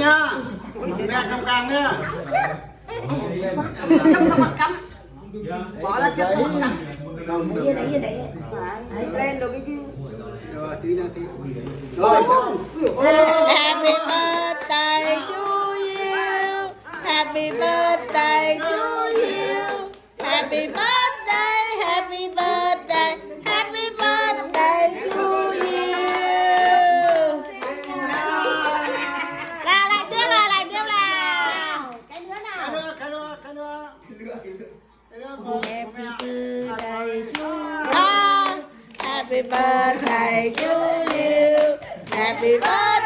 nha mẹ cầm càng nha Chấm xong mặt cắm bỏ ra chấm xong mặt cắm yên đấy phải lên được cái chứ rồi tí nữa tí rồi Happy birthday to you Happy birthday to you Happy birthday Happy birthday Happy birthday to you lại tiếp nào cái nữa nào cái nữa Happy birthday to you Happy birthday to you Happy birthday